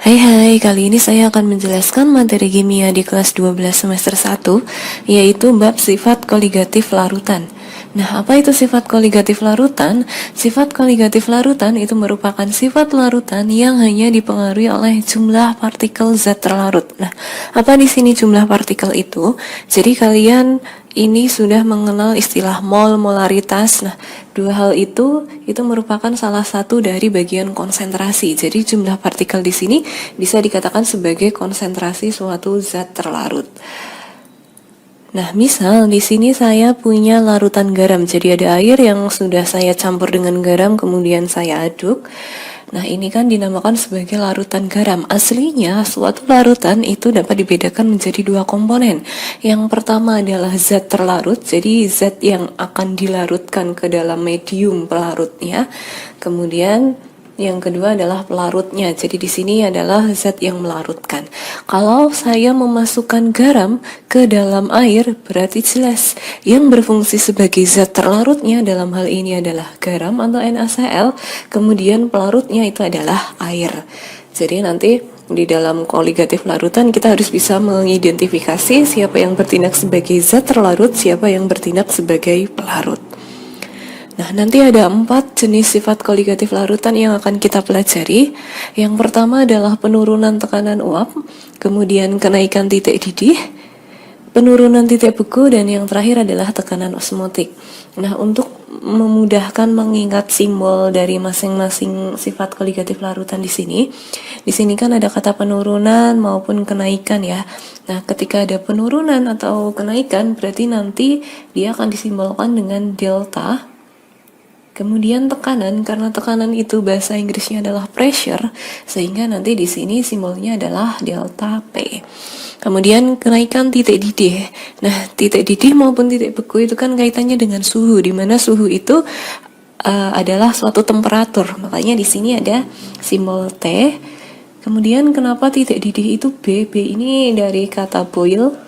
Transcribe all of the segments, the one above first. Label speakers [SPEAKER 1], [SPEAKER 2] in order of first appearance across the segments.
[SPEAKER 1] Hai hai, kali ini saya akan menjelaskan materi kimia di kelas 12 semester 1, yaitu bab sifat koligatif larutan. Nah, apa itu sifat koligatif larutan? Sifat koligatif larutan itu merupakan sifat larutan yang hanya dipengaruhi oleh jumlah partikel zat terlarut. Nah, apa di sini jumlah partikel itu? Jadi kalian ini sudah mengenal istilah mol, molaritas. Nah, dua hal itu merupakan salah satu dari bagian konsentrasi. Jadi jumlah partikel di sini bisa dikatakan sebagai konsentrasi suatu zat terlarut. Nah, misal di sini saya punya larutan garam. Jadi ada air yang sudah saya campur dengan garam, kemudian saya aduk. Nah, ini kan dinamakan sebagai larutan garam. Aslinya, suatu larutan itu dapat dibedakan menjadi dua komponen. Yang pertama adalah zat terlarut, jadi zat yang akan dilarutkan ke dalam medium pelarutnya. Kemudian yang kedua adalah pelarutnya. Jadi di sini adalah zat yang melarutkan. Kalau saya memasukkan garam ke dalam air, berarti jelas yang berfungsi sebagai zat terlarutnya dalam hal ini adalah garam atau NaCl. Kemudian pelarutnya itu adalah air. Jadi nanti di dalam koligatif larutan kita harus bisa mengidentifikasi siapa yang bertindak sebagai zat terlarut, siapa yang bertindak sebagai pelarut. Nah, nanti ada 4 jenis sifat koligatif larutan yang akan kita pelajari. Yang pertama adalah penurunan tekanan uap, kemudian kenaikan titik didih, penurunan titik beku, dan yang terakhir adalah tekanan osmotik. Nah, untuk memudahkan mengingat simbol dari masing-masing sifat koligatif larutan di sini kan ada kata penurunan maupun kenaikan ya. Nah, ketika ada penurunan atau kenaikan, berarti nanti dia akan disimbolkan dengan delta. Kemudian tekanan, karena tekanan itu bahasa Inggrisnya adalah pressure, sehingga nanti di sini simbolnya adalah delta P. Kemudian kenaikan titik didih. Nah, titik didih maupun titik beku itu kan kaitannya dengan suhu, di mana suhu itu adalah suatu temperatur. Makanya di sini ada simbol T. Kemudian kenapa titik didih itu B? B ini dari kata boil,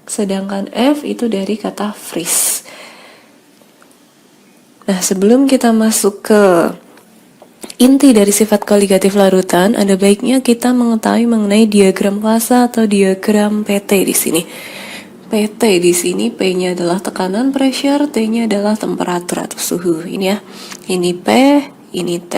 [SPEAKER 1] sedangkan F itu dari kata freeze. Nah, sebelum kita masuk ke inti dari sifat koligatif larutan, ada baiknya kita mengetahui mengenai diagram fase atau diagram PT di sini. PT di sini P-nya adalah tekanan pressure, T-nya adalah temperatur atau suhu. Ini ya. Ini P, ini T.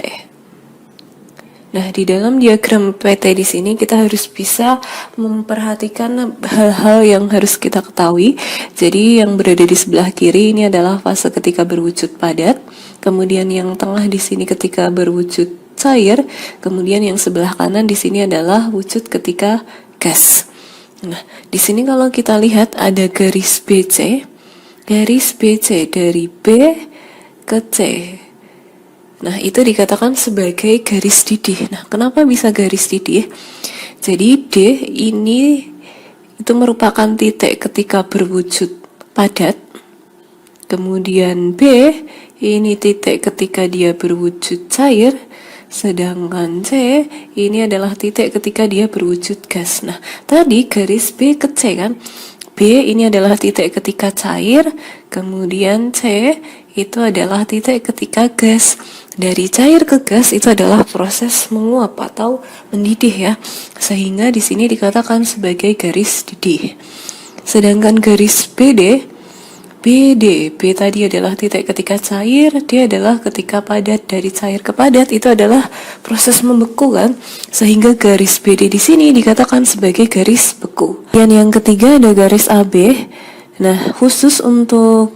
[SPEAKER 1] Nah, di dalam diagram PT di sini kita harus bisa memperhatikan hal-hal yang harus kita ketahui. Jadi yang berada di sebelah kiri ini adalah fase ketika berwujud padat, kemudian yang tengah di sini ketika berwujud cair, kemudian yang sebelah kanan di sini adalah wujud ketika gas. Nah, di sini kalau kita lihat ada garis BC dari B ke C. Nah, itu dikatakan sebagai garis didih. Nah, kenapa bisa garis didih? Jadi D ini itu merupakan titik ketika berwujud padat. Kemudian B ini titik ketika dia berwujud cair. Sedangkan C ini adalah titik ketika dia berwujud gas. Nah, tadi garis B ke C kan? B ini adalah titik ketika cair, kemudian C itu adalah titik ketika gas. Dari cair ke gas itu adalah proses menguap atau mendidih ya. Sehingga di sini dikatakan sebagai garis didih. Sedangkan garis B tadi adalah titik ketika cair, D adalah ketika padat. Dari cair ke padat itu adalah proses membeku kan, sehingga garis BD di sini dikatakan sebagai garis beku. Dan yang ketiga ada garis AB. Nah, khusus untuk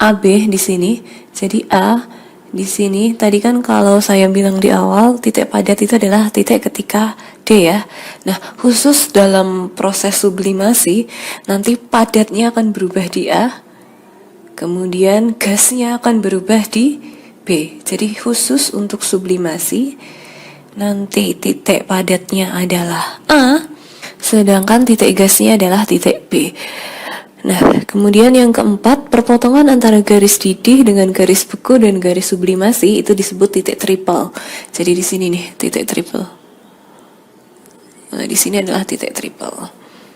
[SPEAKER 1] AB di sini, jadi A di sini tadi kan kalau saya bilang di awal titik padat itu adalah titik ketika D ya. Nah, khusus dalam proses sublimasi nanti padatnya akan berubah di A. Kemudian gasnya akan berubah di B. Jadi khusus untuk sublimasi nanti titik padatnya adalah A, sedangkan titik gasnya adalah titik B. Nah, kemudian yang keempat, perpotongan antara garis didih dengan garis beku dan garis sublimasi itu disebut titik triple. Jadi di sini nih titik triple. Nah, di sini adalah titik triple.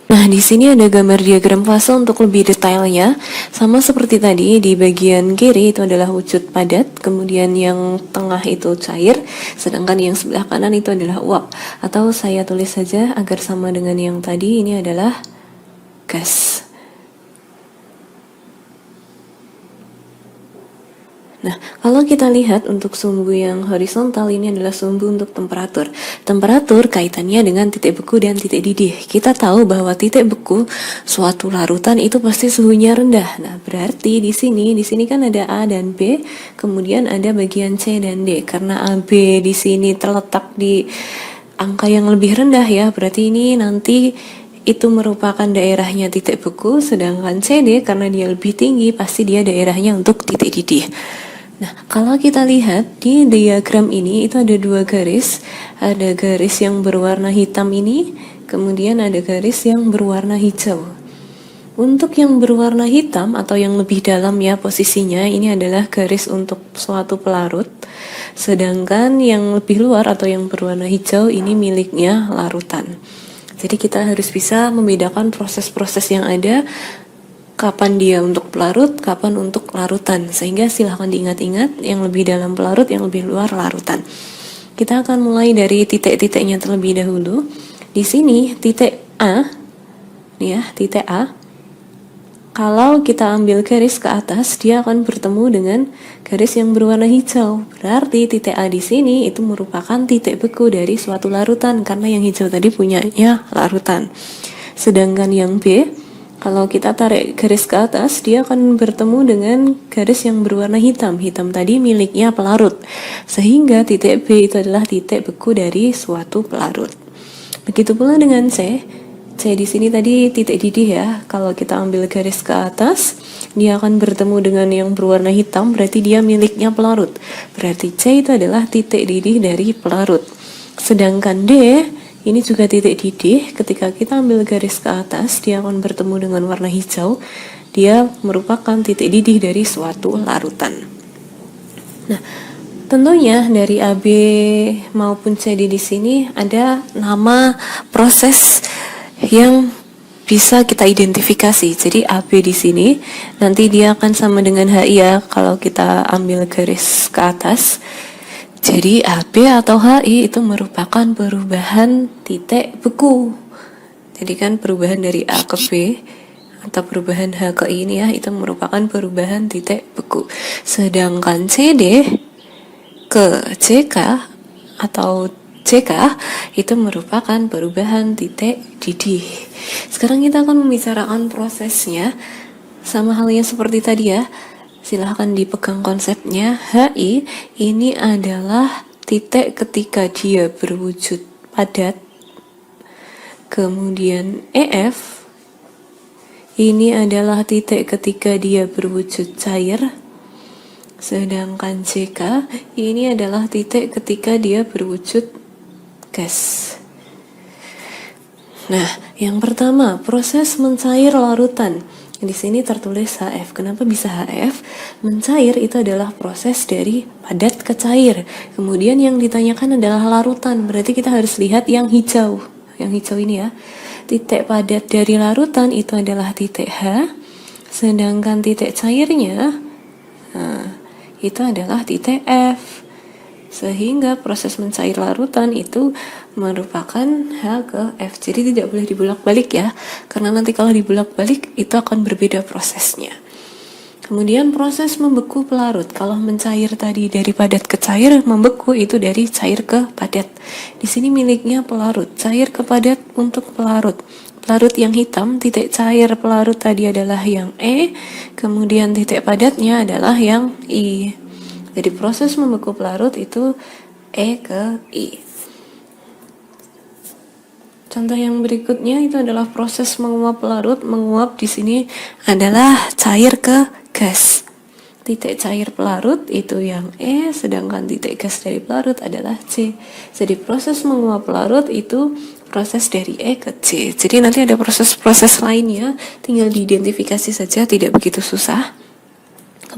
[SPEAKER 1] Nah, di sini ada gambar diagram fase untuk lebih detailnya. Sama seperti tadi, di bagian kiri itu adalah wujud padat, kemudian yang tengah itu cair, sedangkan yang sebelah kanan itu adalah uap. Atau saya tulis saja agar sama dengan yang tadi, ini adalah gas. Nah, kalau kita lihat untuk sumbu yang horizontal, ini adalah sumbu untuk temperatur. Temperatur kaitannya dengan titik beku dan titik didih. Kita tahu bahwa titik beku suatu larutan itu pasti suhunya rendah. Nah, berarti di sini kan ada A dan B, kemudian ada bagian C dan D. Karena A, B di sini terletak di angka yang lebih rendah ya, berarti ini nanti itu merupakan daerahnya titik beku, sedangkan CD karena dia lebih tinggi pasti dia daerahnya untuk titik didih. Nah, kalau kita lihat di diagram ini itu ada dua garis, ada garis yang berwarna hitam ini, kemudian ada garis yang berwarna hijau. Untuk yang berwarna hitam atau yang lebih dalam ya posisinya, ini adalah garis untuk suatu pelarut, sedangkan yang lebih luar atau yang berwarna hijau ini miliknya larutan. Jadi kita harus bisa membedakan proses-proses yang ada, kapan dia untuk pelarut, kapan untuk larutan. Sehingga silahkan diingat-ingat, yang lebih dalam pelarut, yang lebih luar larutan. Kita akan mulai dari titik-titiknya terlebih dahulu. Di sini titik A, nih ya, titik A. Kalau kita ambil garis ke atas, dia akan bertemu dengan garis yang berwarna hijau. Berarti titik A di sini itu merupakan titik beku dari suatu larutan, karena yang hijau tadi punyanya larutan. Sedangkan yang B, kalau kita tarik garis ke atas, dia akan bertemu dengan garis yang berwarna hitam. Hitam tadi miliknya pelarut. Sehingga titik B itu adalah titik beku dari suatu pelarut. Begitu pula dengan C. C di sini tadi titik didih ya. Kalau kita ambil garis ke atas, dia akan bertemu dengan yang berwarna hitam, berarti dia miliknya pelarut. Berarti C itu adalah titik didih dari pelarut. Sedangkan D, ini juga titik didih. Ketika kita ambil garis ke atas, dia akan bertemu dengan warna hijau. Dia merupakan titik didih dari suatu larutan. Nah, tentunya dari AB maupun CD di sini ada nama proses yang bisa kita identifikasi. Jadi AB di sini nanti dia akan sama dengan HI ya kalau kita ambil garis ke atas. Jadi AB atau HI itu merupakan perubahan titik beku. Jadi kan perubahan dari A ke B atau perubahan H ke I ini ya, itu merupakan perubahan titik beku. Sedangkan CD ke CK atau CK itu merupakan perubahan titik didih. Sekarang kita akan membicarakan prosesnya, sama halnya seperti tadi ya. Silahkan dipegang konsepnya. HI ini adalah titik ketika dia berwujud padat. Kemudian EF ini adalah titik ketika dia berwujud cair. Sedangkan CK ini adalah titik ketika dia berwujud gas. Nah, yang pertama, proses mencair larutan. Di sini tertulis HF. Kenapa bisa HF? Mencair itu adalah proses dari padat ke cair. Kemudian yang ditanyakan adalah larutan. Berarti kita harus lihat yang hijau. Yang hijau ini ya. Titik padat dari larutan itu adalah titik H. Sedangkan titik cairnya itu adalah titik F. Sehingga proses mencair larutan itu merupakan H ke F. Jadi tidak boleh dibolak-balik ya, karena nanti kalau dibolak-balik itu akan berbeda prosesnya. Kemudian proses membeku pelarut. Kalau mencair tadi dari padat ke cair, membeku itu dari cair ke padat. Di sini miliknya pelarut. Cair ke padat untuk pelarut. Pelarut yang hitam, titik cair pelarut tadi adalah yang E, kemudian titik padatnya adalah yang I. Jadi proses membeku pelarut itu E ke I. Contoh yang berikutnya itu adalah proses menguap pelarut. Menguap di sini adalah cair ke gas. Titik cair pelarut itu yang E, sedangkan titik gas dari pelarut adalah C. Jadi proses menguap pelarut itu proses dari E ke C. Jadi nanti ada proses-proses lainnya, tinggal diidentifikasi saja, tidak begitu susah.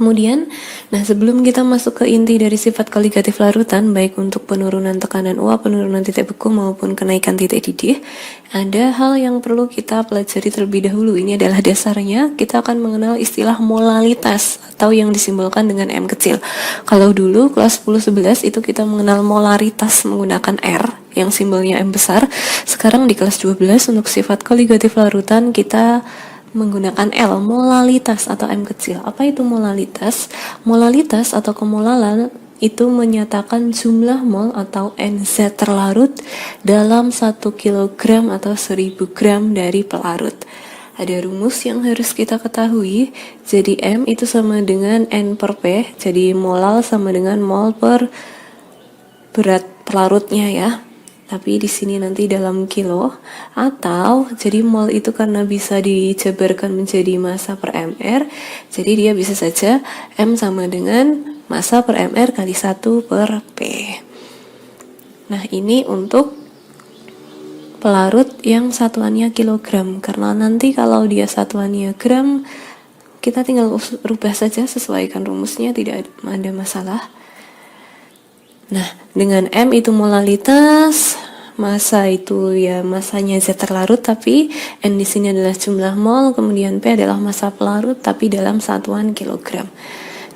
[SPEAKER 1] Kemudian, nah sebelum kita masuk ke inti dari sifat koligatif larutan, baik untuk penurunan tekanan uap, penurunan titik beku, maupun kenaikan titik didih, ada hal yang perlu kita pelajari terlebih dahulu. Ini adalah dasarnya, kita akan mengenal istilah molalitas, atau yang disimbolkan dengan M kecil. Kalau dulu, kelas 10-11 itu kita mengenal molaritas menggunakan R, yang simbolnya M besar. Sekarang di kelas 12, untuk sifat koligatif larutan, kita menggunakan L, molalitas atau M kecil. Apa itu molalitas? Molalitas atau kemolalan itu menyatakan jumlah mol atau NZ terlarut dalam 1 kg atau 1000 gram dari pelarut. Ada rumus yang harus kita ketahui. Jadi M itu sama dengan N per P. Jadi molal sama dengan mol per berat pelarutnya ya. Tapi di sini nanti dalam kilo, atau jadi mol itu karena bisa dijabarkan menjadi massa per mr, jadi dia bisa saja M sama dengan massa per mr kali 1 per P. Nah, ini untuk pelarut yang satuannya kilogram, karena nanti kalau dia satuannya gram, kita tinggal rubah saja, sesuaikan rumusnya, tidak ada masalah. Nah, dengan M itu molalitas, massa itu ya massanya Z terlarut, tapi N di sini adalah jumlah mol, kemudian P adalah massa pelarut tapi dalam satuan kilogram.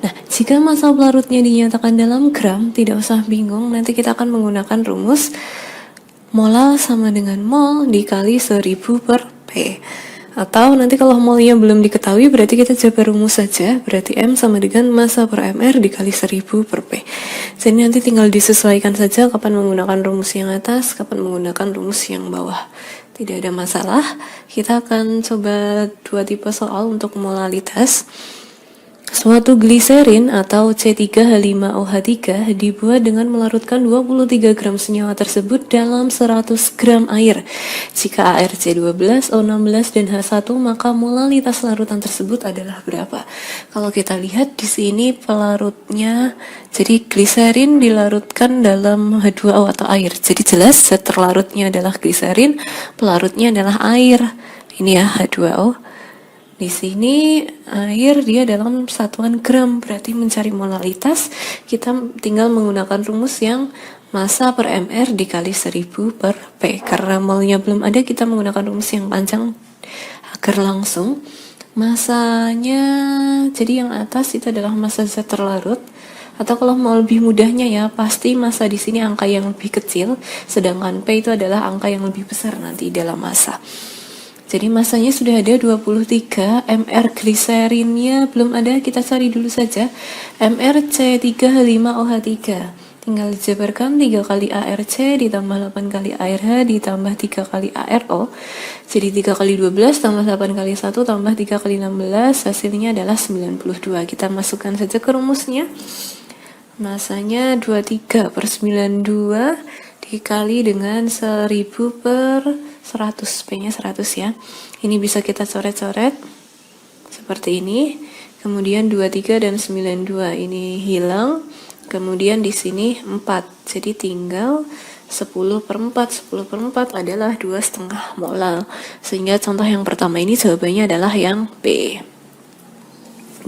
[SPEAKER 1] Nah, jika massa pelarutnya dinyatakan dalam gram, tidak usah bingung, nanti kita akan menggunakan rumus molal sama dengan mol dikali 1000 per P. Atau nanti kalau molnya belum diketahui, berarti kita jabar rumus saja, berarti M sama dengan massa per mr dikali 1000 per P. Jadi nanti tinggal disesuaikan saja kapan menggunakan rumus yang atas, kapan menggunakan rumus yang bawah. Tidak ada masalah. Kita akan coba 2 tipe soal untuk molalitas. Suatu gliserin atau C3H5OH3 dibuat dengan melarutkan 23 gram senyawa tersebut dalam 100 gram air. Jika ARC 12, O16, dan H1, maka molalitas larutan tersebut adalah berapa? Kalau kita lihat di sini pelarutnya, jadi gliserin dilarutkan dalam H2O atau air. Jadi jelas zat terlarutnya adalah gliserin, pelarutnya adalah air. Ini ya H2O. Di sini air dia dalam satuan gram, berarti mencari molalitas kita tinggal menggunakan rumus yang massa per mr dikali 1000 per P. Karena molnya belum ada, kita menggunakan rumus yang panjang agar langsung. Massanya, jadi yang atas itu adalah massa zat terlarut. Atau kalau mau lebih mudahnya ya, pasti massa di sini angka yang lebih kecil, sedangkan P itu adalah angka yang lebih besar nanti dalam massa. Jadi massanya sudah ada 23, mr gliserinnya belum ada, kita cari dulu saja. Mr C3H5OH3. Tinggal dijabarkan 3 kali ARC ditambah 8 kali ARH ditambah 3 kali ARO. Jadi 3 kali 12 tambah 8 kali 1 tambah 3 kali 16, hasilnya adalah 92. Kita masukkan saja ke rumusnya. Massanya 23 per 92 dikali dengan 1000 per 100, P-nya 100 ya. Ini bisa kita coret-coret seperti ini. Kemudian 23 dan 92 ini hilang. Kemudian di sini 4. Jadi tinggal 10 per 4. 10 per 4 adalah 2,5 molal. Sehingga contoh yang pertama ini jawabannya adalah yang B.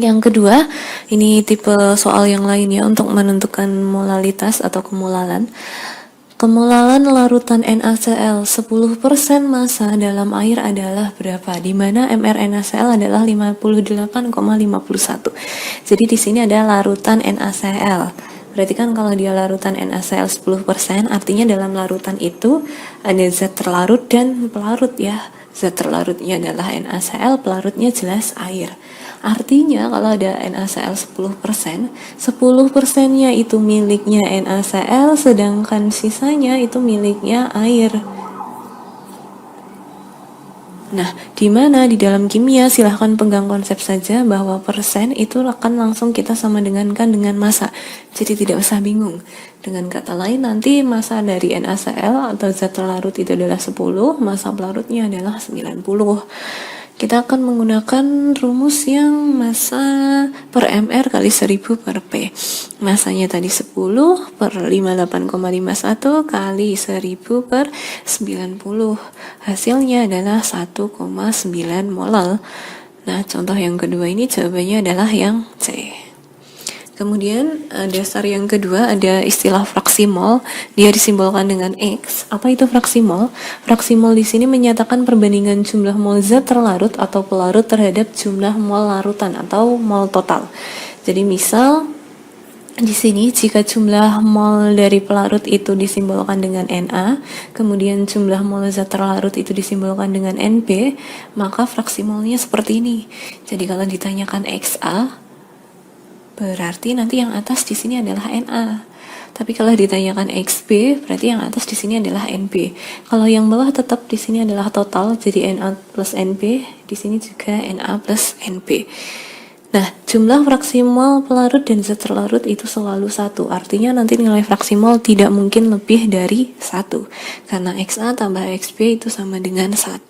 [SPEAKER 1] Yang kedua, ini tipe soal yang lain ya, untuk menentukan molalitas atau kemolalan. Kemolalan larutan NaCl 10% massa dalam air adalah berapa? Di mana mR NaCl adalah 58,51. Jadi di sini ada larutan NaCl. Berarti kan kalau dia larutan NaCl 10%, artinya dalam larutan itu ada zat terlarut dan pelarut ya. Zat terlarutnya adalah NaCl, pelarutnya jelas air. Artinya kalau ada NaCl 10%, 10%-nya itu miliknya NaCl, sedangkan sisanya itu miliknya air. Nah, di mana di dalam kimia silahkan pegang konsep saja bahwa persen itu akan langsung kita sama dengankan dengan massa. Jadi tidak usah bingung. Dengan kata lain, nanti massa dari NaCl atau zat terlarut itu adalah 10, massa pelarutnya adalah 90. Kita akan menggunakan rumus yang massa per mr kali 1000 per P. Massanya tadi 10 per 58,51 kali 1000 per 90. Hasilnya adalah 1,9 molal. Nah, contoh yang kedua ini jawabannya adalah yang C. Kemudian dasar yang kedua ada istilah fraksi mol, dia disimbolkan dengan X. Apa itu fraksi mol? Fraksi mol di sini menyatakan perbandingan jumlah mol zat terlarut atau pelarut terhadap jumlah mol larutan atau mol total. Jadi misal di sini jika jumlah mol dari pelarut itu disimbolkan dengan Na, kemudian jumlah mol zat terlarut itu disimbolkan dengan Np, maka fraksi molnya seperti ini. Jadi kalau ditanyakan Xa, berarti nanti yang atas di sini adalah Na. Tapi kalau ditanyakan XB, berarti yang atas di sini adalah NB. Kalau yang bawah tetap di sini adalah total, jadi Na plus NB, di sini juga Na plus NB. Nah, jumlah fraksi mol pelarut dan zat terlarut itu selalu 1. Artinya nanti nilai fraksi mol tidak mungkin lebih dari 1. Karena Xa tambah Xb itu sama dengan 1.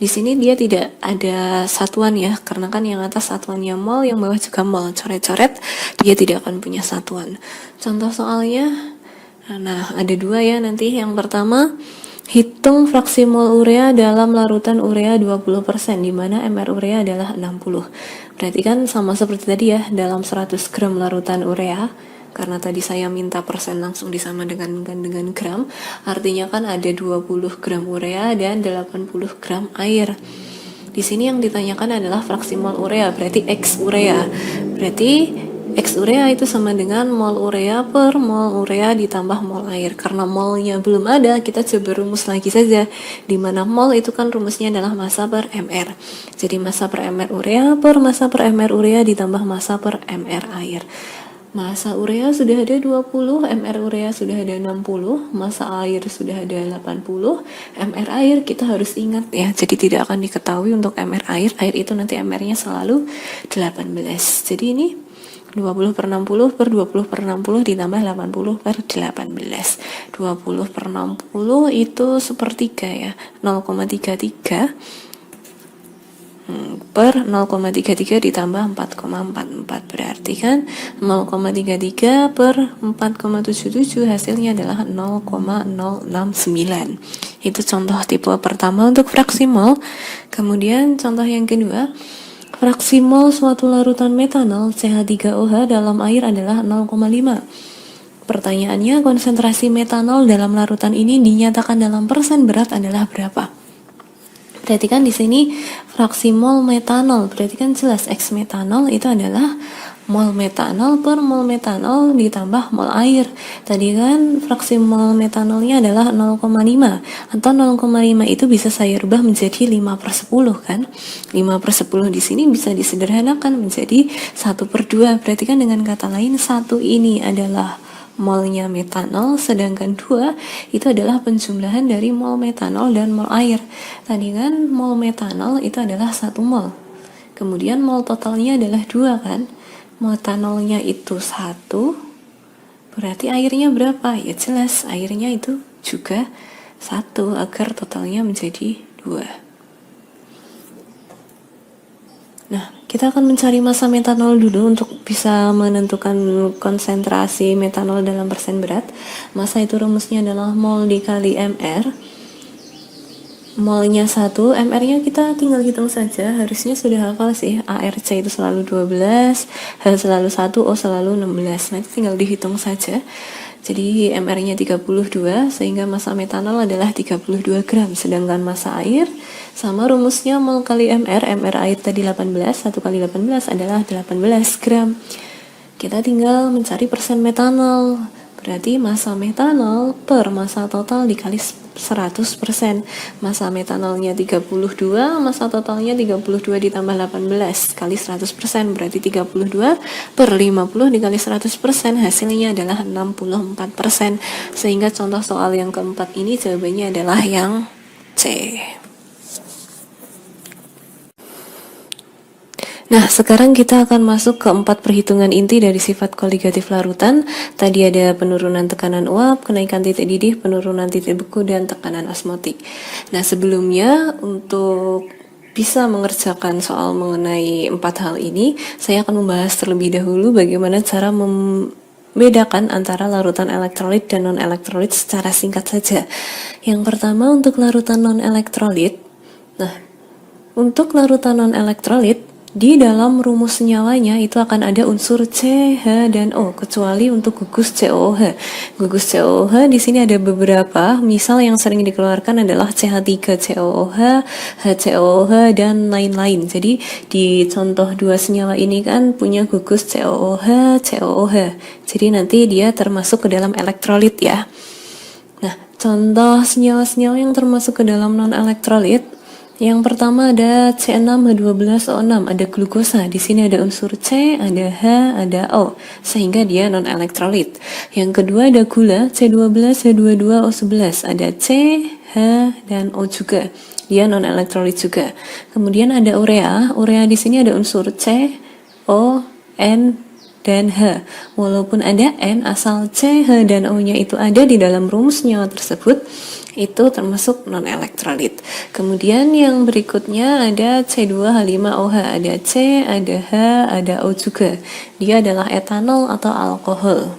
[SPEAKER 1] Di sini dia tidak ada satuan ya, karena kan yang atas satuannya mol, yang bawah juga mol. Coret-coret, dia tidak akan punya satuan. Contoh soalnya, nah ada 2 ya nanti. Yang pertama, hitung fraksi mol urea dalam larutan urea 20%, di mana mR urea adalah 60. Berarti kan sama seperti tadi ya, dalam 100 gram larutan urea, karena tadi saya minta persen langsung disama dengan gram, artinya kan ada 20 gram urea dan 80 gram air. Di sini yang ditanyakan adalah fraksi mol urea, berarti X urea. Berarti X urea itu sama dengan mol urea per mol urea ditambah mol air. Karena molnya belum ada, kita coba rumus lagi saja. Dimana mol itu kan rumusnya adalah massa per mR. Jadi massa per mR urea per massa per mR urea ditambah massa per mR air. Massa urea sudah ada 20, mR urea sudah ada 60, massa air sudah ada 80, mR air kita harus ingat ya, jadi tidak akan diketahui untuk mR air itu nanti mR-nya selalu 18. Jadi ini 20 per 60 per 20 per 60 ditambah 80 per 18. 20 per 60 itu sepertiga ya, 0,33 per 0,33 ditambah 4,44, berarti kan 0,33 per 4,77 hasilnya adalah 0,069. Itu contoh tipe pertama untuk fraksi mol. Kemudian contoh yang kedua, fraksi mol suatu larutan metanol CH3OH dalam air adalah 0,5. Pertanyaannya, konsentrasi metanol dalam larutan ini dinyatakan dalam persen berat adalah berapa? Berarti kan di sini fraksi mol metanol, berarti kan jelas X metanol itu adalah mol metanol per mol metanol ditambah mol air. Tadi kan fraksi mol metanolnya adalah 0,5, atau 0,5 itu bisa saya rubah menjadi 5 per 10 kan. 5 per 10 di sini bisa disederhanakan menjadi 1 per 2. Berarti kan dengan kata lain 1 ini adalah molnya metanol, sedangkan 2 itu adalah penjumlahan dari mol metanol dan mol air. Tadi kan mol metanol itu adalah 1 mol. Kemudian mol totalnya adalah 2 kan. Metanolnya itu 1, berarti airnya berapa? Ya jelas airnya itu juga 1 agar totalnya menjadi 2. Nah, kita akan mencari massa metanol dulu untuk bisa menentukan konsentrasi metanol dalam persen berat. Massa itu rumusnya adalah mol dikali mR. Molnya 1, mR-nya kita tinggal hitung saja, harusnya sudah hafal sih. ARC itu selalu 12, H selalu 1, O selalu 16. Nanti tinggal dihitung saja. Jadi mR-nya 32, sehingga massa metanol adalah 32 gram. Sedangkan massa air, sama rumusnya mol kali mR, mR air tadi 18, 1 kali 18 adalah 18 gram. Kita tinggal mencari persen metanol. Berarti massa metanol per massa total dikali 100%. Massa metanolnya 32, massa totalnya 32 ditambah 18 kali 100%, berarti 32 per 50 dikali 100%, hasilnya adalah 64%. Sehingga contoh soal yang keempat ini jawabannya adalah yang C. Nah, sekarang kita akan masuk ke 4 perhitungan inti dari sifat koligatif larutan. Tadi ada penurunan tekanan uap, kenaikan titik didih, penurunan titik beku, dan tekanan osmotik. Nah, sebelumnya untuk bisa mengerjakan soal mengenai 4 hal ini, saya akan membahas terlebih dahulu bagaimana cara membedakan antara larutan elektrolit dan non-elektrolit secara singkat saja. Yang pertama untuk larutan non-elektrolit. Nah, untuk larutan non-elektrolit, Di dalam rumus senyawanya itu akan ada unsur C, H, dan O, kecuali untuk gugus COOH. Gugus COOH di sini ada beberapa, misal yang sering dikeluarkan adalah CH3COOH, HCOOH, dan lain-lain. Jadi di contoh dua senyawa ini kan punya gugus COOH, COOH. Jadi nanti dia termasuk ke dalam elektrolit ya. Nah, contoh senyawa-senyawa yang termasuk ke dalam non-elektrolit, yang pertama ada C6H12O6, ada glukosa. Di sini ada unsur C, ada H, ada O, sehingga dia non-elektrolit. Yang kedua ada gula, C12H22O11, ada C, H, dan O juga. Dia non-elektrolit juga. Kemudian ada urea. Urea di sini ada unsur C, O, N, dan H. Walaupun ada N, asal C, H, dan O-nya itu ada di dalam rumus senyawa tersebut, itu termasuk non-elektrolit. Kemudian yang berikutnya ada C2H5OH, ada C, ada H, ada O juga. Dia adalah etanol atau alkohol.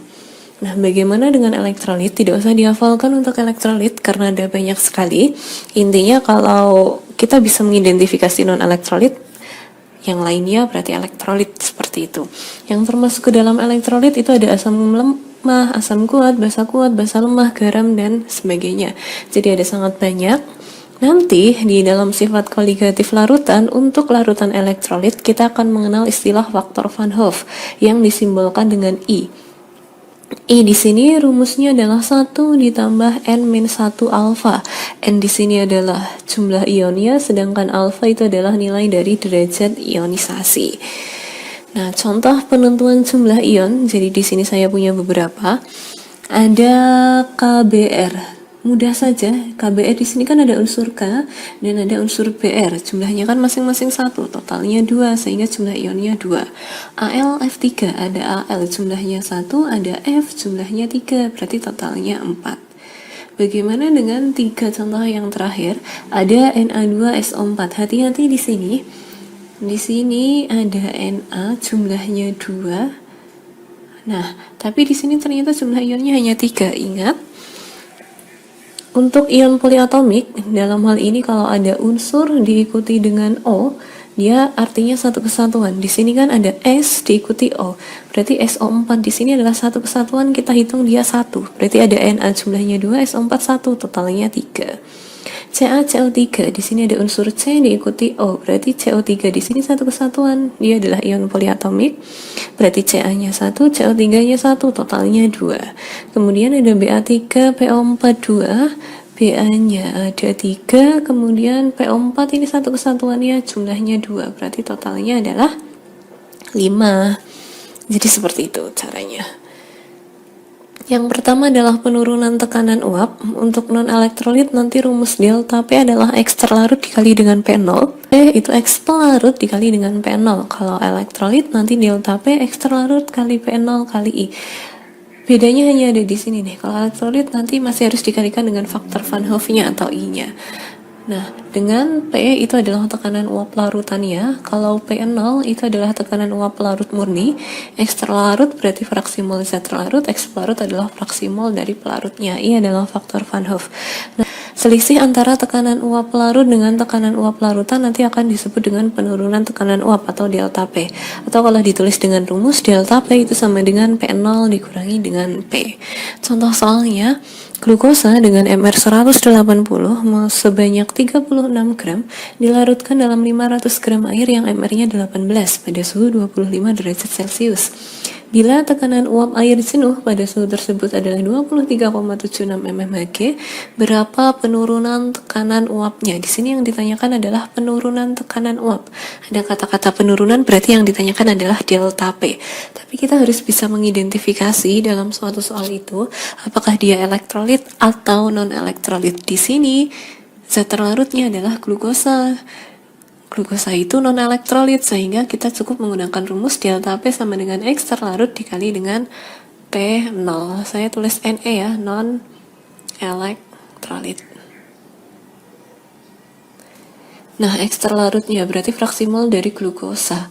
[SPEAKER 1] Nah, bagaimana dengan elektrolit? Tidak usah dihafalkan untuk elektrolit karena ada banyak sekali. Intinya kalau kita bisa mengidentifikasi non-elektrolit, yang lainnya berarti elektrolit, seperti itu. Yang termasuk ke dalam elektrolit itu ada asam lemah, asam kuat, basa lemah, garam, dan sebagainya. Jadi ada sangat banyak. Nanti di dalam sifat koligatif larutan, untuk larutan elektrolit kita akan mengenal istilah faktor Van Hoff yang disimbolkan dengan I. I di sini rumusnya adalah 1 ditambah N-1 alfa. N di sini adalah jumlah ionnya, sedangkan alfa itu adalah nilai dari derajat ionisasi. Nah, contoh penentuan jumlah ion, jadi di sini saya punya beberapa. Ada KBr. Mudah saja, KBr di sini kan ada unsur K dan ada unsur Br. Jumlahnya kan masing-masing 1, totalnya 2, sehingga jumlah ionnya 2. Al F3, ada Al jumlahnya 1, ada F jumlahnya 3, berarti totalnya 4. Bagaimana dengan 3 contoh yang terakhir? Ada Na2SO4. Hati-hati di sini. Di sini ada Na jumlahnya 2. Nah, tapi di sini ternyata jumlah ionnya hanya 3. Ingat, untuk ion poliatomik, dalam hal ini kalau ada unsur diikuti dengan O, dia artinya satu kesatuan. Di sini kan ada S diikuti O, berarti SO4 di sini adalah satu kesatuan, kita hitung dia 1. Berarti ada Na jumlahnya 2, SO4 1, totalnya 3. CaCO3, di sini ada unsur C diikuti O, berarti CO3 di sini satu kesatuan, dia adalah ion poliatomik, berarti Ca-nya 1, CO3-nya 1, totalnya 2. Kemudian ada Ba3PO42, Ba-nya ada 3, kemudian PO4 ini satu kesatuannya, jumlahnya 2, berarti totalnya adalah 5. Jadi seperti itu caranya. Yang pertama adalah penurunan tekanan uap. Untuk non-elektrolit nanti rumus delta P adalah X terlarut dikali dengan P0. P itu X pelarut dikali dengan P0. Kalau elektrolit nanti delta P X terlarut kali P0 kali I. Bedanya hanya ada di sini nih. Kalau elektrolit nanti masih harus dikalikan dengan faktor Van Hoff-nya atau I-nya. Nah, dengan P itu adalah tekanan uap larutannya. Kalau P0 itu adalah tekanan uap larut murni. X terlarut berarti fraksi mol Z terlarut. X pelarut adalah fraksi mol dari pelarutnya. I adalah faktor Van Hoff. Nah, selisih antara tekanan uap larut dengan tekanan uap larutan nanti akan disebut dengan penurunan tekanan uap atau delta P. Atau kalau ditulis dengan rumus, delta P itu sama dengan P0 dikurangi dengan P. Contoh soalnya, glukosa dengan MR 180 mol sebanyak 36 gram dilarutkan dalam 500 gram air yang MR-nya 18 pada suhu 25 derajat Celcius. Bila tekanan uap air jenuh pada suhu tersebut adalah 23,76 mmHg, berapa penurunan tekanan uapnya? Di sini yang ditanyakan adalah penurunan tekanan uap. Ada kata-kata penurunan, berarti yang ditanyakan adalah delta P. Tapi kita harus bisa mengidentifikasi dalam suatu soal itu, apakah dia elektrolit atau non-elektrolit. Di sini zat terlarutnya adalah glukosa. Glukosa itu non-elektrolit, sehingga kita cukup menggunakan rumus delta P sama dengan X terlarut dikali dengan P0. Saya tulis Ne ya, non-elektrolit. Nah, X terlarutnya berarti fraksi mol dari glukosa.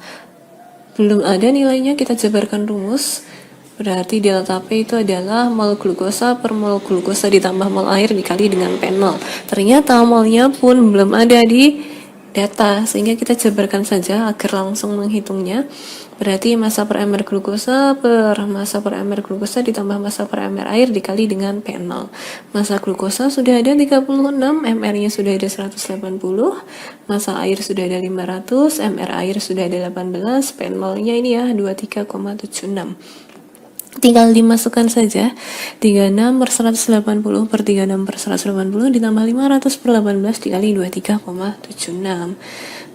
[SPEAKER 1] Belum ada nilainya, kita jabarkan rumus. Berarti delta P itu adalah mol glukosa per mol glukosa ditambah mol air dikali dengan P0. Ternyata molnya pun belum ada di data, sehingga kita jabarkan saja agar langsung menghitungnya. Berarti massa per mR glukosa per massa per mR glukosa ditambah massa per mR air dikali dengan P0. Massa glukosa sudah ada 36, mR-nya sudah ada 180, massa air sudah ada 500, mR air sudah ada 18, P0-nya ini ya 23,76. Tinggal dimasukkan saja 36 per 180 per 36 per 180 ditambah 500 per 18 dikali 23,76.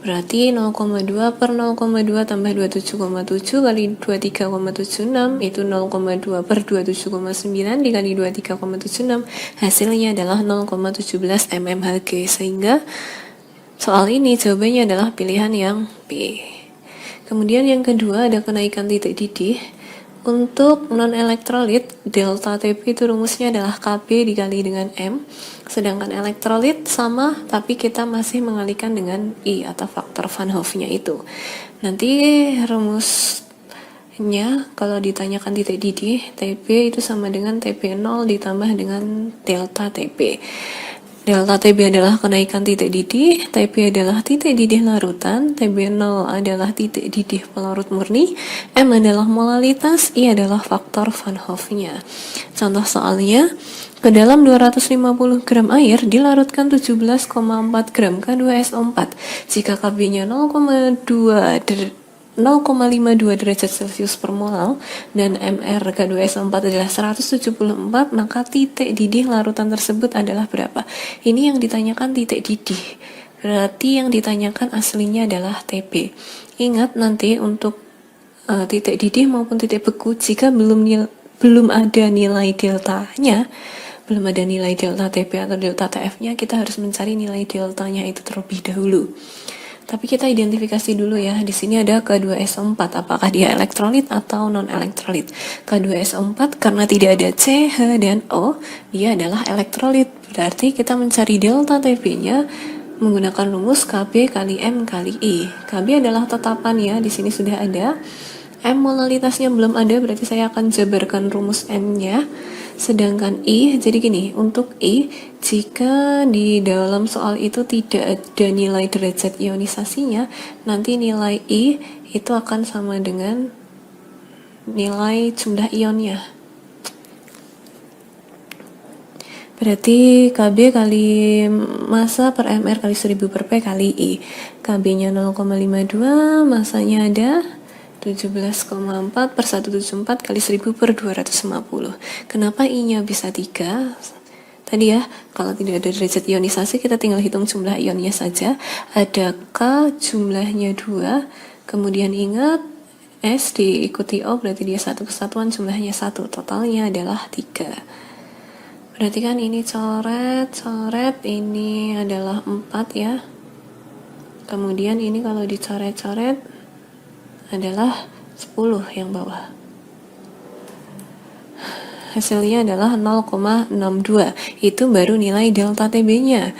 [SPEAKER 1] Berarti 0,2 per 0,2 tambah 27,7 kali 23,76 itu 0,2 per 27,9 dikali 23,76, hasilnya adalah 0,17 mmHg. Sehingga soal ini jawabannya adalah pilihan yang B. Kemudian yang kedua ada kenaikan titik didih. Untuk non-elektrolit, delta Tp itu rumusnya adalah Kb dikali dengan M. Sedangkan elektrolit sama, tapi kita masih mengalihkan dengan I atau faktor Van Hoff-nya itu. Nanti rumusnya kalau ditanyakan titik didih, Tp itu sama dengan Tp0 ditambah dengan delta Tp. Delta Tb adalah kenaikan titik didih, Tb adalah titik didih larutan, Tb0 adalah titik didih pelarut murni, M adalah molalitas, I adalah faktor Van Hoff-nya. Contoh soalnya, ke dalam 250 gram air dilarutkan 17,4 gram K2SO4. Jika Kb-nya 0,52 derajat Celcius per molal dan mR K2SO4 adalah 174, maka titik didih larutan tersebut adalah berapa? Ini yang ditanyakan titik didih. Berarti yang ditanyakan aslinya adalah Tb. Ingat nanti untuk titik didih maupun titik beku, jika belum ada nilai deltanya, belum ada nilai delta Tb atau delta Tf-nya, kita harus mencari nilai deltanya itu terlebih dahulu. Tapi kita identifikasi dulu ya. Di sini ada K2SO4. Apakah dia elektrolit atau non-elektrolit? K2SO4 karena tidak ada C, H, dan O, dia adalah elektrolit. Berarti kita mencari delta Tb-nya menggunakan rumus Kb kali M kali I. Kb adalah tetapan ya. Di sini sudah ada. M molalitasnya belum ada, berarti saya akan jabarkan rumus M-nya. Sedangkan I, jadi gini, untuk I, jika di dalam soal itu tidak ada nilai derajat ionisasinya, nanti nilai I itu akan sama dengan nilai jumlah ionnya. Berarti Kb kali massa per mR kali 1000 per P kali I. Kb-nya 0,52, massanya ada 17,4 per 174 kali 1000 per 250. Kenapa I-nya bisa 3? Tadi ya, kalau tidak ada derajat ionisasi, kita tinggal hitung jumlah ionnya saja. Ada K, jumlahnya 2. Kemudian ingat, S diikuti O, berarti dia satu kesatuan, jumlahnya 1. Totalnya adalah 3. Berarti kan ini coret, ini adalah 4 ya. Kemudian ini kalau dicoret-coret, adalah 10 yang bawah. Hasilnya adalah 0,62. Itu baru nilai delta Tb-nya.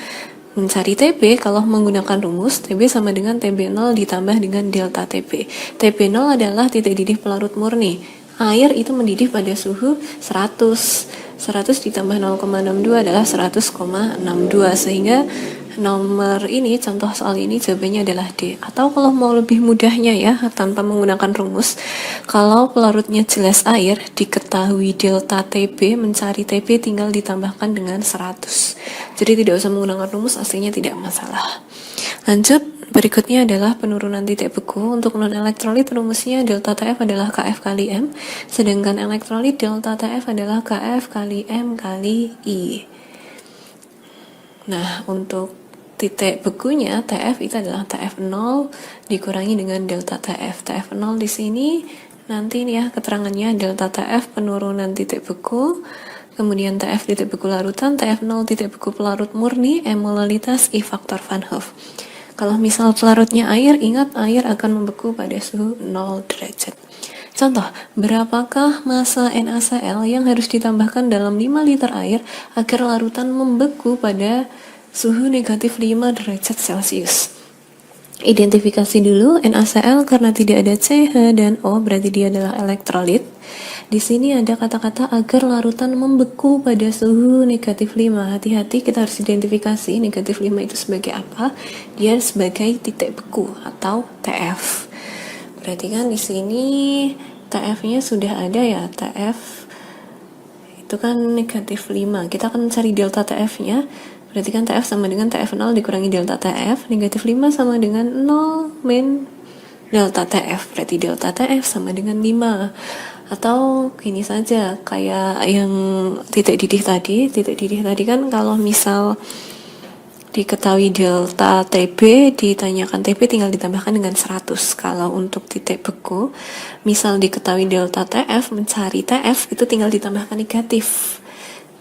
[SPEAKER 1] Mencari Tb kalau menggunakan rumus Tb sama dengan Tb0 ditambah dengan delta Tb. Tb0 adalah titik didih pelarut murni. Air itu mendidih pada suhu 100. 100 ditambah 0,62 adalah 100,62, sehingga nomor ini, contoh soal ini jawabannya adalah D. Atau kalau mau lebih mudahnya ya, tanpa menggunakan rumus, kalau pelarutnya jelas air, diketahui delta Tb, mencari Tb tinggal ditambahkan dengan 100. Jadi tidak usah menggunakan rumus, aslinya tidak masalah. Lanjut, berikutnya adalah penurunan titik beku. Untuk non-elektrolit rumusnya delta Tf adalah Kf kali M, sedangkan elektrolit delta Tf adalah Kf kali M kali I. Nah, untuk titik bekunya Tf itu adalah Tf0 dikurangi dengan delta Tf. Tf0 di sini nanti ya keterangannya delta Tf penurunan titik beku, kemudian Tf titik beku larutan, Tf0 titik beku pelarut murni, M molalitas, I faktor Van Hoff. Kalau misal pelarutnya air, ingat air akan membeku pada suhu 0 derajat. Contoh, berapakah massa NaCl yang harus ditambahkan dalam 5 liter air agar larutan membeku pada suhu negatif 5 derajat Celcius? Identifikasi dulu NaCl karena tidak ada C, H, dan O, berarti dia adalah elektrolit. Di sini ada kata-kata agar larutan membeku pada suhu negatif 5. Hati-hati, kita harus identifikasi negatif 5 itu sebagai apa. Dia sebagai titik beku atau TF. Berarti kan di sini TF-nya sudah ada ya, TF itu kan negatif 5. Kita akan cari delta TF-nya. Berarti kan TF sama dengan TF0 dikurangi delta TF. Negatif 5 sama dengan 0 min delta TF. Berarti delta TF sama dengan 5. Atau gini saja, kayak yang titik didih tadi. Titik didih tadi kan kalau misal diketahui delta TB, ditanyakan TB tinggal ditambahkan dengan 100. Kalau untuk titik beku, misal diketahui delta TF, mencari TF itu tinggal ditambahkan negatif.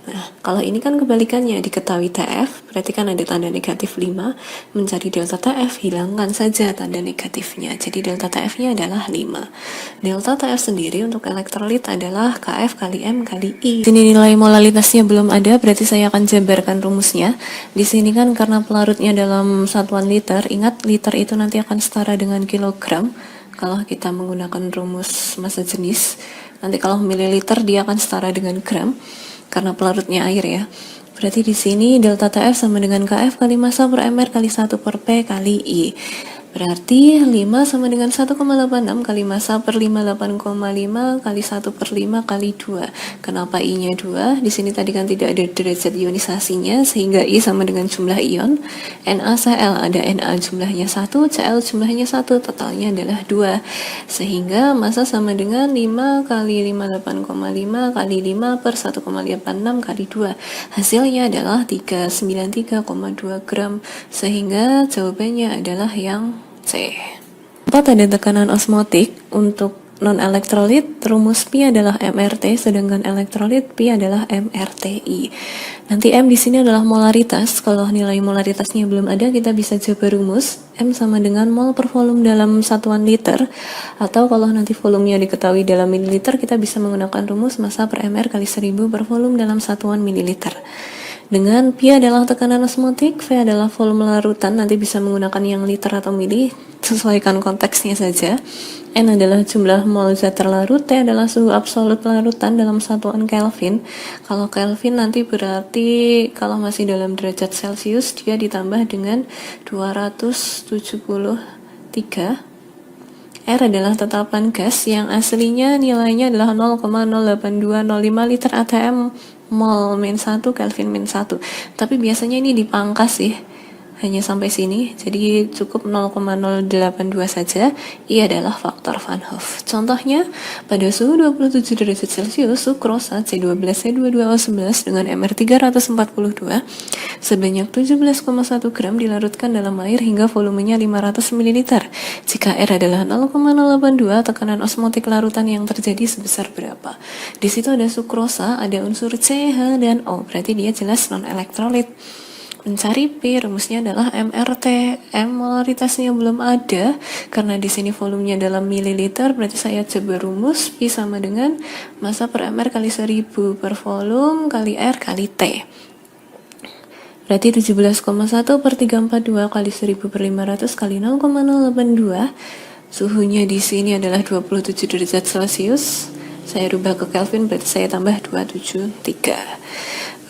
[SPEAKER 1] Nah, kalau ini kan kebalikannya, diketahui TF, berarti kan ada tanda negatif 5, mencari delta TF, hilangkan saja tanda negatifnya. Jadi delta TF-nya adalah 5. Delta TF sendiri untuk elektrolit adalah KF kali M kali I. Sini nilai molalitasnya belum ada, berarti saya akan jabarkan rumusnya. Di sini kan karena pelarutnya dalam satuan liter, ingat liter itu nanti akan setara dengan kilogram. Kalau kita menggunakan rumus massa jenis, nanti kalau mililiter dia akan setara dengan gram. Karena pelarutnya air ya. Berarti di sini delta TF sama dengan KF kali massa per mR kali 1 per P kali I. Berarti 5 sama dengan 1,86 kali massa per 58,5 kali 1 per 5 kali 2. Kenapa I-nya 2? Di sini tadi kan tidak ada derajat ionisasinya, sehingga I sama dengan jumlah ion. NaCl ada Na jumlahnya 1, Cl jumlahnya 1, totalnya adalah 2. Sehingga massa sama dengan 5 kali 58,5 kali 5 per 1,86 kali 2. Hasilnya adalah 393,2 gram. Sehingga jawabannya adalah yang C. 4 ada tekanan osmotik. Untuk non-elektrolit, rumus Pi adalah MRT, sedangkan elektrolit Pi adalah MRTI. Nanti M di sini adalah molaritas. Kalau nilai molaritasnya belum ada, kita bisa jabar rumus. M sama dengan mol per volume dalam satuan liter. Atau kalau nanti volumenya diketahui dalam mililiter, kita bisa menggunakan rumus massa per mR kali 1000 per volume dalam satuan mililiter. Dengan Pi adalah tekanan osmotik, V adalah volume larutan, nanti bisa menggunakan yang liter atau mili, sesuaikan konteksnya saja. N adalah jumlah mol zat terlarut, T adalah suhu absolut larutan dalam satuan Kelvin. Kalau Kelvin nanti berarti kalau masih dalam derajat Celcius, dia ditambah dengan 273. R adalah tetapan gas yang aslinya nilainya adalah 0,08205 liter atm mol min 1 Kelvin min 1. Tapi biasanya ini dipangkas sih, hanya sampai sini, jadi cukup 0,082 saja. I adalah faktor Van Hoff. Contohnya, pada suhu 27 derajat Celcius, sukrosa C12C22O11 dengan MR 342 sebanyak 17,1 gram dilarutkan dalam air hingga volumenya 500 ml. Jika R adalah 0,082, tekanan osmotik larutan yang terjadi sebesar berapa? Di situ ada sukrosa, ada unsur C, H, dan O, berarti dia jelas non-elektrolit. Mencari P, rumusnya adalah MRT. M molaritasnya belum ada karena di sini volumenya dalam mililiter, berarti saya coba rumus P sama dengan massa per mR kali 1000 per volume kali R kali T. Berarti 17,1 per 342 kali 1000 per 500 kali 0,082. Suhunya di sini adalah 27 derajat Celcius. Saya rubah ke Kelvin, berarti saya tambah 273.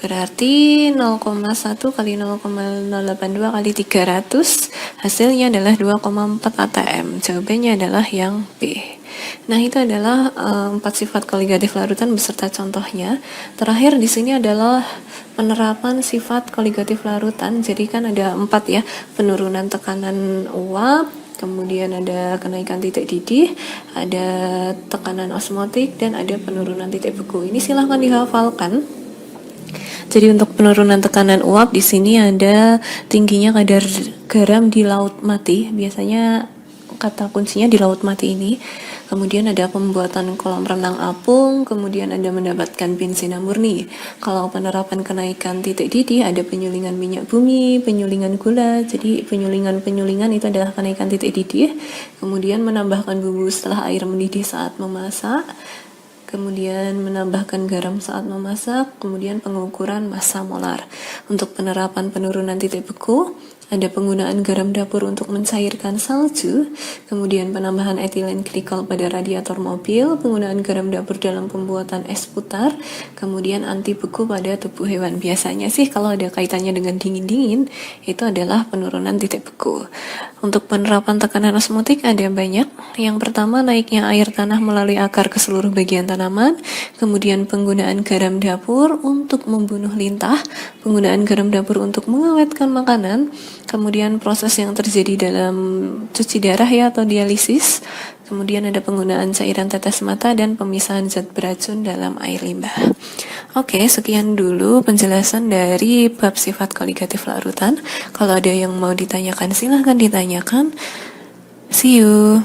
[SPEAKER 1] Berarti 0,1 kali 0,082 kali 300, hasilnya adalah 2,4 atm. Jawabannya adalah yang B. Nah, itu adalah 4 sifat koligatif larutan beserta contohnya. Terakhir di sini adalah penerapan sifat koligatif larutan. Jadi kan ada 4 ya, penurunan tekanan uap, kemudian ada kenaikan titik didih, ada tekanan osmotik, dan ada penurunan titik beku. Ini silahkan dihafalkan. Jadi untuk penurunan tekanan uap di sini ada tingginya kadar garam di laut mati. Biasanya kata kuncinya di laut mati ini. Kemudian ada pembuatan kolam renang apung, kemudian ada mendapatkan benzina murni. Kalau penerapan kenaikan titik didih ada penyulingan minyak bumi, penyulingan gula. Jadi penyulingan itu adalah kenaikan titik didih. Kemudian menambahkan bumbu setelah air mendidih saat memasak. Kemudian menambahkan garam saat memasak, kemudian pengukuran massa molar. Untuk penerapan penurunan titik beku, ada penggunaan garam dapur untuk mencairkan salju, kemudian penambahan etilen glikol pada radiator mobil, penggunaan garam dapur dalam pembuatan es putar, kemudian anti beku pada tubuh hewan. Biasanya sih kalau ada kaitannya dengan dingin-dingin, itu adalah penurunan titik beku. Untuk penerapan tekanan osmotik ada banyak. Yang pertama, naiknya air tanah melalui akar ke seluruh bagian tanaman, kemudian penggunaan garam dapur untuk membunuh lintah, penggunaan garam dapur untuk mengawetkan makanan, kemudian proses yang terjadi dalam cuci darah ya atau dialisis, kemudian ada penggunaan cairan tetes mata dan pemisahan zat beracun dalam air limbah. Oke, sekian dulu penjelasan dari bab sifat koligatif larutan. Kalau ada yang mau ditanyakan silahkan ditanyakan. See you.